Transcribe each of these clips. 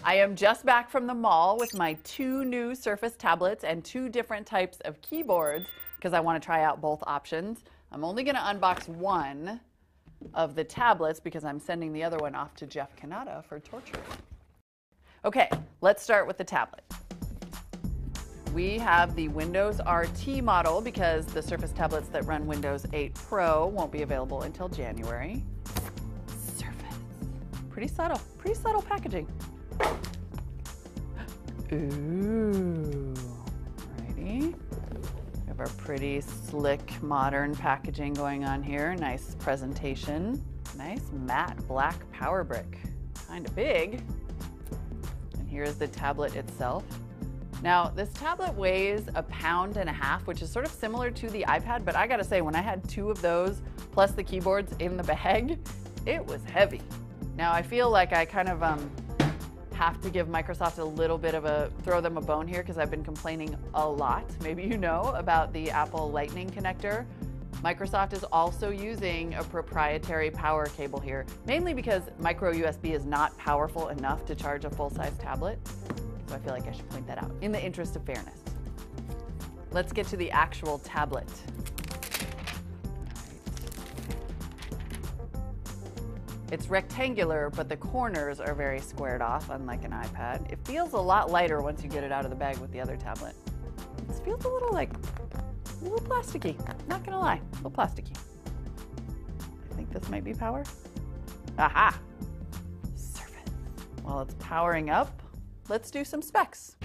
I am just back from the mall with my 2 new Surface tablets and 2 different types of keyboards because I want to try out both options. I'm only going to unbox one of the tablets because I'm sending the other one off to Jeff Kanata for torture. Okay, let's start with the tablet. We have the Windows RT model because the Surface tablets that run Windows 8 Pro won't be available until January. Surface. Pretty subtle packaging. Ooh, alrighty. We have our pretty slick modern packaging going on here. Nice presentation. Nice matte black power brick. Kind of big. And here's the tablet itself. Now, this tablet weighs 1.5 pounds, which is sort of similar to the iPad, but I gotta say, when I had 2 of those plus the keyboards in the bag, it was heavy. Now, I feel like I kind of have to give Microsoft a little bit of throw them a bone here because I've been complaining a lot, maybe you know, about the Apple Lightning connector. Microsoft is also using a proprietary power cable here, mainly because micro USB is not powerful enough to charge a full-size tablet. So I feel like I should point that out in the interest of fairness. Let's get to the actual tablet. It's rectangular, but the corners are very squared off, unlike an iPad. It feels a lot lighter once you get it out of the bag with the other tablet. This feels a little plasticky, not gonna lie, a little plasticky. I think this might be power. Aha! Surface. While it's powering up, let's do some specs.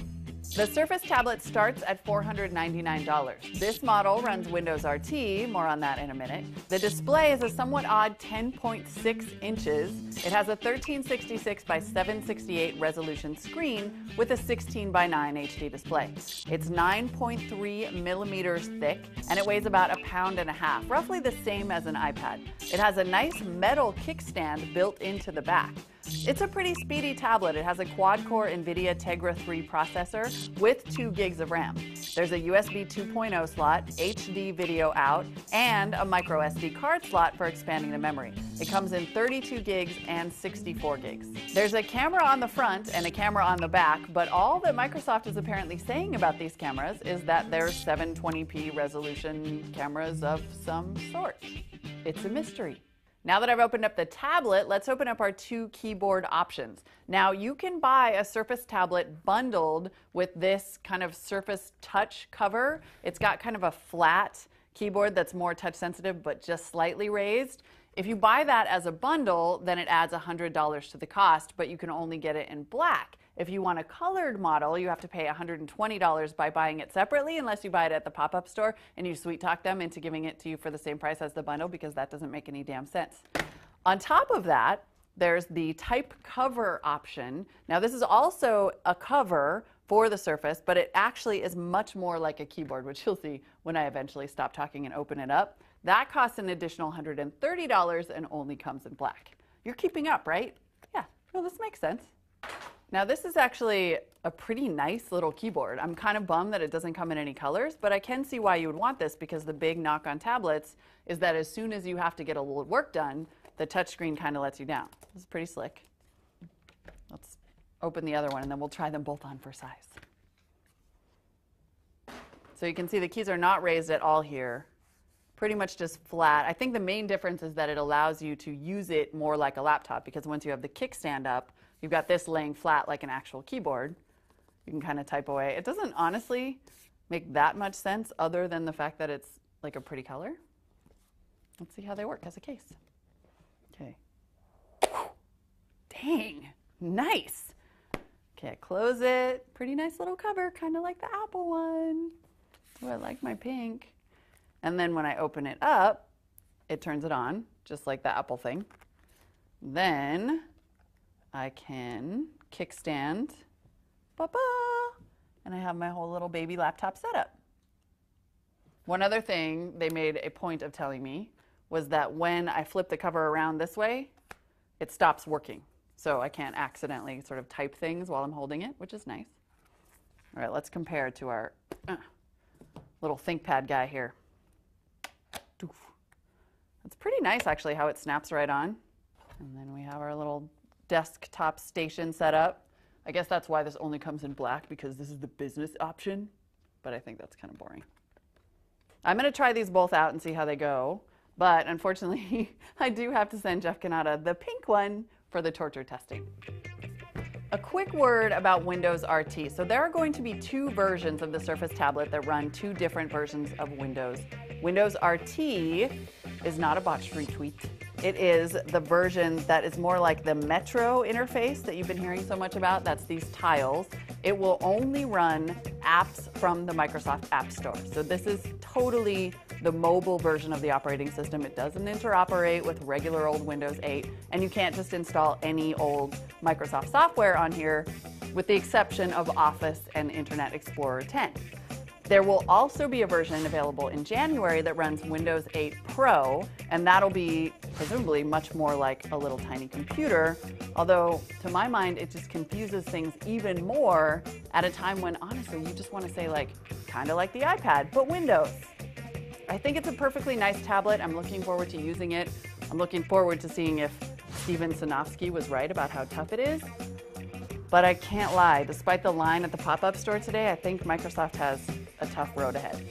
The Surface tablet starts at $499. This model runs Windows RT, more on that in a minute. The display is a somewhat odd 10.6 inches. It has a 1366 by 768 resolution screen with a 16 by 9 HD display. It's 9.3 millimeters thick, and it weighs about 1.5 pounds, roughly the same as an iPad. It has a nice metal kickstand built into the back. It's a pretty speedy tablet. It has a quad-core NVIDIA Tegra 3 processor with 2 gigs of RAM. There's a USB 2.0 slot, HD video out, and a micro SD card slot for expanding the memory. It comes in 32 gigs and 64 gigs. There's a camera on the front and a camera on the back, but all that Microsoft is apparently saying about these cameras is that they're 720p resolution cameras of some sort. It's a mystery. Now that I've opened up the tablet, let's open up our 2 keyboard options. Now, you can buy a Surface tablet bundled with this kind of Surface Touch cover. It's got kind of a flat keyboard that's more touch sensitive but just slightly raised. If you buy that as a bundle, then it adds $100 to the cost, but you can only get it in black. If you want a colored model, you have to pay $120 by buying it separately, unless you buy it at the pop-up store and you sweet talk them into giving it to you for the same price as the bundle, because that doesn't make any damn sense. On top of that, there's the type cover option. Now, this is also a cover for the Surface, but it actually is much more like a keyboard, which you'll see when I eventually stop talking and open it up. That costs an additional $130 and only comes in black. You're keeping up, right? Yeah, well, this makes sense. Now, this is actually a pretty nice little keyboard. I'm kind of bummed that it doesn't come in any colors, but I can see why you would want this, because the big knock on tablets is that as soon as you have to get a little work done, the touchscreen kind of lets you down. This is pretty slick. Let's open the other one, and then we'll try them both on for size. So you can see the keys are not raised at all here. Pretty much just flat. I think the main difference is that it allows you to use it more like a laptop, because once you have the kickstand up, you've got this laying flat like an actual keyboard. You can kind of type away. It doesn't honestly make that much sense other than the fact that it's like a pretty color. Let's see how they work as a case. Okay. Dang, nice. Okay, close it. Pretty nice little cover, kind of like the Apple one. Oh, I like my pink. And then when I open it up, it turns it on, just like the Apple thing. Then I can kickstand, and I have my whole little baby laptop setup. One other thing they made a point of telling me was that when I flip the cover around this way, it stops working. So I can't accidentally sort of type things while I'm holding it, which is nice. All right, let's compare to our little ThinkPad guy here. It's pretty nice, actually, how it snaps right on. And then we have our little desktop station set up. I guess that's why this only comes in black, because this is the business option, but I think that's kind of boring. I'm going to try these both out and see how they go, but unfortunately, I do have to send Jeff Kanata the pink one for the torture testing. A quick word about Windows RT. So there are going to be two versions of the Surface tablet that run two different versions of Windows. Windows RT is not a botched retweet. It is the version that is more like the Metro interface that you've been hearing so much about. That's these tiles. It will only run apps from the Microsoft App Store. So this is totally the mobile version of the operating system. It doesn't interoperate with regular old Windows 8, and you can't just install any old Microsoft software on here, with the exception of Office and Internet Explorer 10. There will also be a version available in January that runs Windows 8 Pro, and that'll be presumably much more like a little tiny computer, although to my mind it just confuses things even more at a time when honestly you just want to say, like, kind of like the iPad, but Windows. I think it's a perfectly nice tablet. I'm looking forward to using it. I'm looking forward to seeing if Steven Sinofsky was right about how tough it is. But I can't lie, despite the line at the pop-up store today, I think Microsoft has a tough road ahead.